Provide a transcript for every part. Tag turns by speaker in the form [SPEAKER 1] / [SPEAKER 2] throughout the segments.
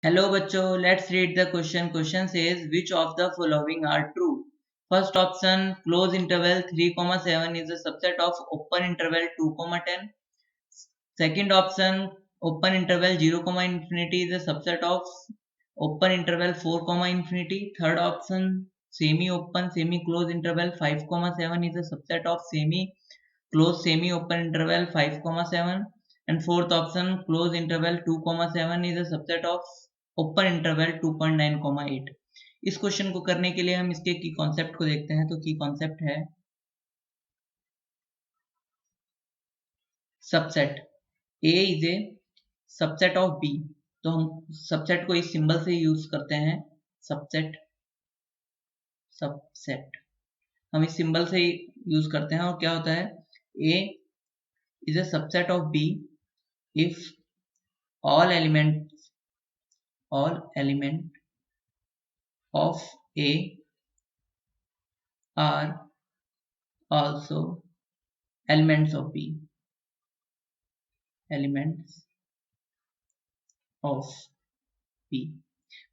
[SPEAKER 1] Hello बच्चों, let's read the question. Question says which of the following are true? First option, close interval 3,7 is a subset of open interval 2,10. Second option, open interval 0, infinity is a subset of open interval 4, infinity. Third option, semi-open semi-close interval 5,7 is a subset of semi-close semi-open interval 5,7. And fourth option, close interval 2,7 is a subset of open interval 2.9, 8। इस question को करने के लिए हम इसके की concept को देखते हैं। तो की कॉन्सेप्ट है subset A is A subset of B. तो हम सबसेट को इस सिंबल से यूज करते हैं, सबसेट सबसेट हम इस सिंबल से यूज करते हैं। और क्या होता है, A is A subset of B if all element of A are also elements of B, elements of B।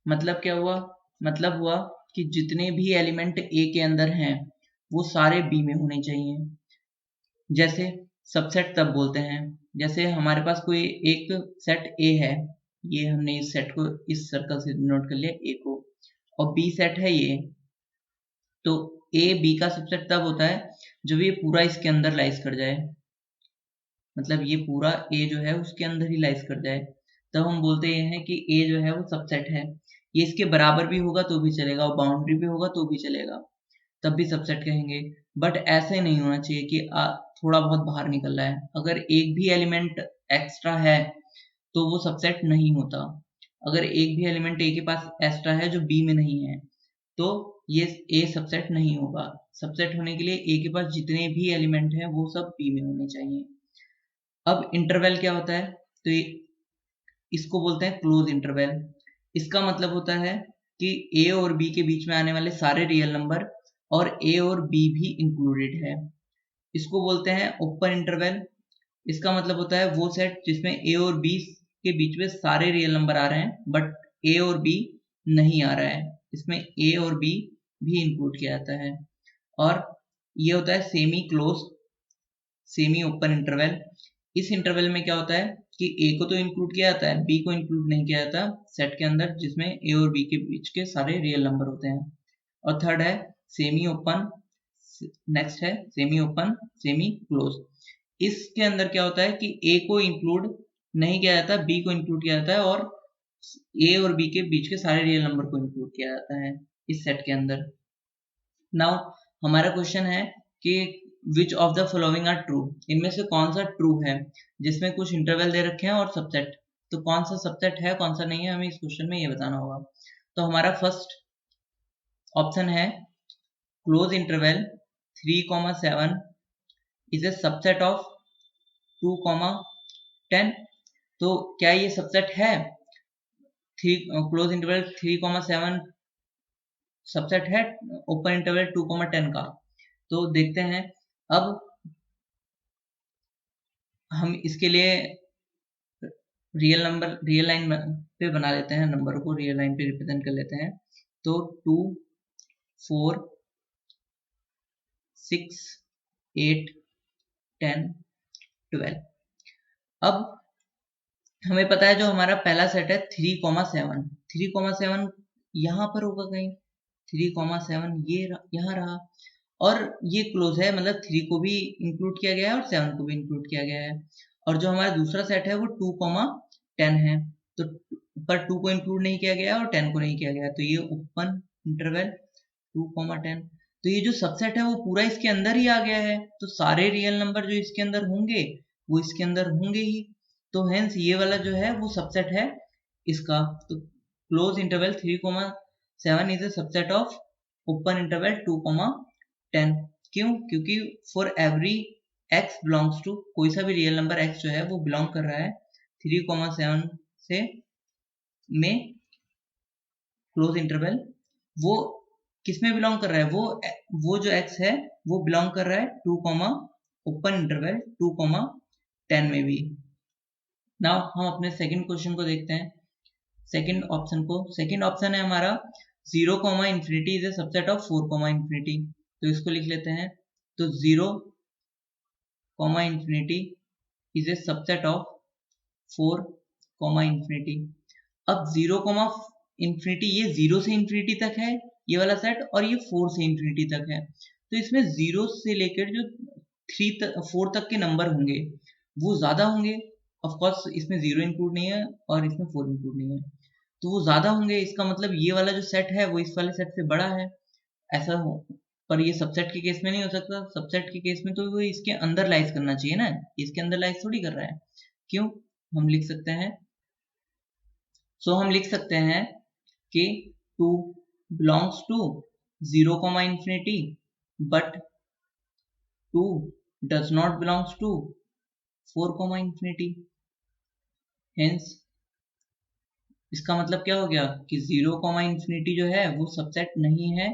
[SPEAKER 1] मतलब क्या हुआ, मतलब हुआ कि जितने भी एलिमेंट ए के अंदर हैं वो सारे बी में होने चाहिए। जैसे सबसेट तब बोलते हैं, जैसे हमारे पास कोई एक सेट ए है, ये हमने इस सेट को इस सर्कल से नोट कर लिया ए को, और बी सेट है ये, तो ए बी का सबसेट तब होता है जब ये पूरा इसके अंदर लाइज कर जाए। मतलब ये पूरा ए जो है उसके अंदर ही लाइज कर जाए, तब हम बोलते हैं कि ए जो है वो सबसेट है। ये इसके बराबर भी होगा तो भी चलेगा, और बाउंड्री भी होगा तो भी चलेगा, तब भी सबसेट कहेंगे। बट ऐसे नहीं होना चाहिए कि थोड़ा बहुत बाहर निकल रहा है। अगर एक भी एलिमेंट एक्स्ट्रा है तो वो सबसेट नहीं होता। अगर एक भी एलिमेंट ए के पास एक्स्ट्रा है जो बी में नहीं है तो ये ए सबसेट नहीं होगा। सबसेट होने के लिए ए के पास जितने भी एलिमेंट हैं वो सब बी में होने चाहिए। अब इंटरवल क्या होता है, तो इसको बोलते हैं क्लोज इंटरवल। इसका मतलब होता है कि ए और बी के बीच में आने वाले सारे रियल नंबर और ए और बी भी इंक्लूडेड है। इसको बोलते हैं ओपन इंटरवल। इसका मतलब होता है वो सेट जिसमें ए और बी के बीच में सारे रियल नंबर आ रहे हैं बट ए और बी नहीं आ रहा है, इसमें ए और बी भी इंक्लूड किया जाता है। और ये होता है semi close semi open interval. इस इंटरवल में क्या होता है कि ए को तो इंक्लूड किया जाता है, बी को इंक्लूड नहीं किया जाता सेट के अंदर जिसमें ए और बी के बीच के सारे रियल नंबर होते हैं। और थर्ड है सेमी ओपन, नेक्स्ट है सेमी ओपन सेमी क्लोज। इसके अंदर क्या होता है कि ए को इंक्लूड नहीं किया जाता, बी को इंक्लूड किया जाता है, और ए और बी के बीच के सारे रियल नंबर को इंक्लूड किया जाता है इस सेट के अंदर। नाउ हमारा क्वेश्चन है कि which of the following are true, इनमें से कौन सा ट्रू है, जिसमें कुछ इंटरवल दे रखे हैं और सबसेट। तो कौन सा सबसेट है कौन सा नहीं है, हमें इस क्वेश्चन में ये बताना होगा। तो हमारा फर्स्ट ऑप्शन है close interval 3,7 is a subset of 2,10। तो क्या ये सबसेट है, क्लोज इंटरवल 3,7 सबसेट है ओपन इंटरवल 2,10 का। तो देखते हैं। अब हम इसके लिए रियल लाइन पे बना लेते हैं, नंबर को रियल लाइन पे रिप्रेजेंट कर लेते हैं। तो 2, 4, 6, 8, 10, 12। अब हमें पता है जो हमारा पहला सेट है 3,7, 3,7 यहाँ पर होगा कहीं, 3,7 ये यहाँ रहा, और ये क्लोज है, मतलब 3 को भी इंक्लूड किया गया है और 7 को भी इंक्लूड किया गया है। और जो हमारा दूसरा सेट है वो 2,10 है, तो पर 2 को इंक्लूड नहीं किया गया और 10 को नहीं किया गया, तो ये ओपन इंटरवल 2,10। तो ये जो सबसेट है वो पूरा इसके अंदर ही आ गया है, तो सारे रियल नंबर जो इसके अंदर होंगे वो इसके अंदर होंगे ही। तो हेंस ये वाला जो है वो सबसेट है इसका। तो close interval 3,7 is a subset of open interval 2,10। क्यों, क्योंकि for every x belongs to, कोई सा भी रियल नंबर x जो है वो बिलोंग कर रहा है 3,7 से में क्लोज इंटरवल, वो किस में बिलोंग कर रहा है, वो जो x है वो बिलोंग कर रहा है 2, ओपन इंटरवल 2,10 में भी। नाउ हम अपने सेकंड क्वेश्चन को देखते हैं। सेकंड ऑप्शन को। सेकंड ऑप्शन है हमारा 0 comma infinity is a subset of 4 comma infinity. तो इसको लिख लेते हैं। तो 0 comma infinity is a subset of 4 comma infinity. अब 0 कॉमा इन्फिनिटी, ये 0 से इन्फिनिटी तक है ये वाला सेट, और ये 4 से इन्फिनिटी तक है। तो इसमें 0 से लेकर जो 4 तक के नंबर होंगे वो ज्यादा होंगे। ऑफ कोर्स इसमें 0 इंक्लूड नहीं है और इसमें 4 इंक्लूड नहीं है, तो वो ज्यादा होंगे। इसका मतलब ये वाला जो सेट है वो इस वाले सेट से बड़ा है, ऐसा हो। पर ये सबसेट के केस में नहीं हो सकता। सबसेट के केस में तो वो इसके अंदर लाइज करना चाहिए ना, इसके अंदर लाइज थोड़ी कर रहा है। क्यों? हम लिख सकते हैं, हम लिख सकते हैं कि 2 belongs to 0 comma infinity but 2 does not belongs to 4 comma infinity. Hence इसका मतलब क्या हो गया कि 0 कॉमा इन्फिनिटी जो है वो सबसेट नहीं है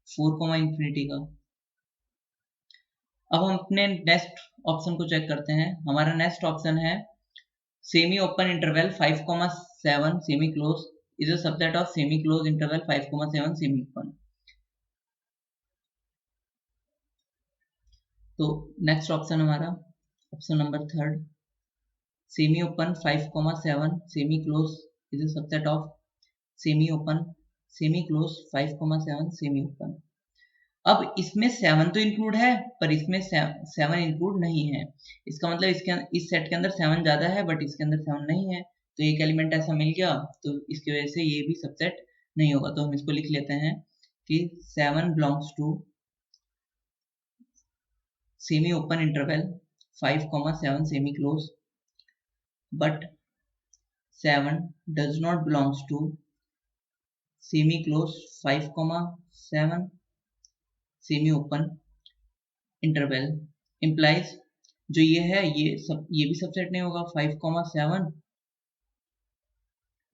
[SPEAKER 1] 4 कॉमा इन्फिनिटी का। अब हम अपने नेक्स्ट ऑप्शन को चेक करते हैं। हमारा नेक्स्ट ऑप्शन है semi open interval 5,7 semi close is a subset of semi close interval 5,7 semi open. तो नेक्स्ट ऑप्शन हमारा option number third, semi open 5,7 semi close is a subset of semi open semi close 5,7 semi open. अब इसमें 7 तो include है पर इसमें 7 include नहीं है। इसका मतलब इस सेट के अंदर 7 ज्यादा है बट इसके अंदर 7 नहीं है, तो एक एलिमेंट ऐसा मिल गया, तो इसकी वजह से ये भी सबसेट नहीं होगा। तो हम इसको लिख लेते हैं कि 7 belongs to semi open interval 5,7 semi close but 7 does not belongs to semi close 5,7 semi open interval. Implies जो ये है ये भी सबसेट नहीं होगा। 5,7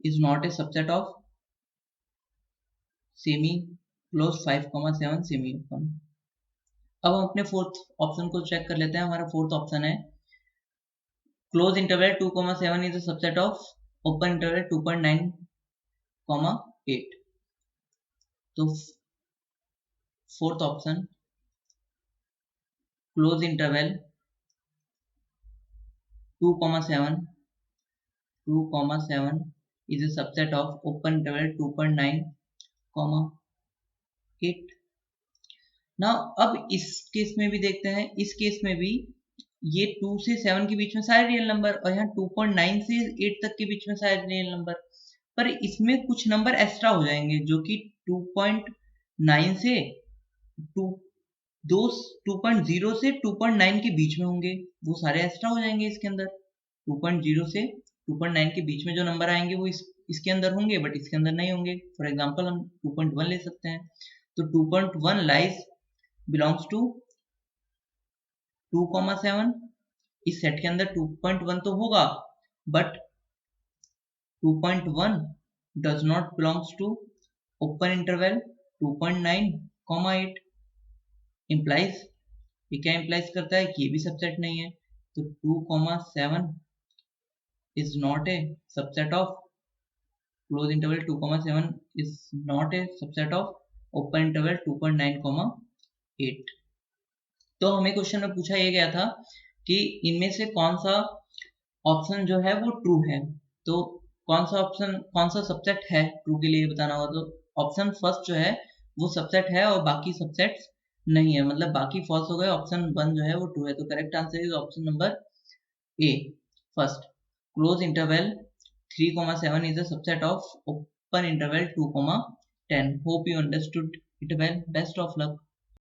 [SPEAKER 1] is not a subset of semi close 5,7 semi open. अब हम अपने फोर्थ ऑप्शन को चेक कर लेते हैं। हमारा फोर्थ ऑप्शन है close interval 2,7 is a subset of open interval 2.9,8। तो fourth option close interval 2,7 is a subset of open interval 2.9,8। ना अब इस केस में भी देखते हैं। इस केस में भी ये 2 से 7 के बीच में सारे रियल नंबर, और यहाँ 2.9 से 8 तक के बीच में सारे रियल नंबर। पर इसमें कुछ नंबर एक्स्ट्रा हो जाएंगे जो कि 2.9 से 2.0 से 2.9 के बीच में होंगे, वो सारे एक्स्ट्रा हो जाएंगे इसके अंदर। 2.0 से 2.9 के बीच में जो नंबर आएंगे वो इसके अंदर होंगे बट इसके अंदर नहीं होंगे। फॉर एग्जांपल हम 2.1 ले सकते हैं। तो 2.1 लाइज बिलोंग्स टू 2,7। इस सेट के अंदर 2.1 तो होगा but 2.1 does not belongs to open interval 2.9,8। Implies ये क्या इम्प्लाइज करता है कि ये भी सबसेट नहीं है। तो 2,7 is not a subset of close interval 2,7 is not a subset of open interval 2.9,8। तो हमें क्वेश्चन में पूछा ये गया था कि इनमें से कौन सा ऑप्शन जो है वो ट्रू है। तो कौन सा सबसेट है ट्रू के लिए बताना होगा। तो ऑप्शन फर्स्ट जो है वो सबसेट है और बाकी सबसेट्स नहीं है, मतलब बाकी फॉल्स हो गए। ऑप्शन 1 जो है वो ट्रू है। तो correct answer is option number A first, close interval 3,7 is a subset of open interval 2,10। Hope you understood it well. Best of luck.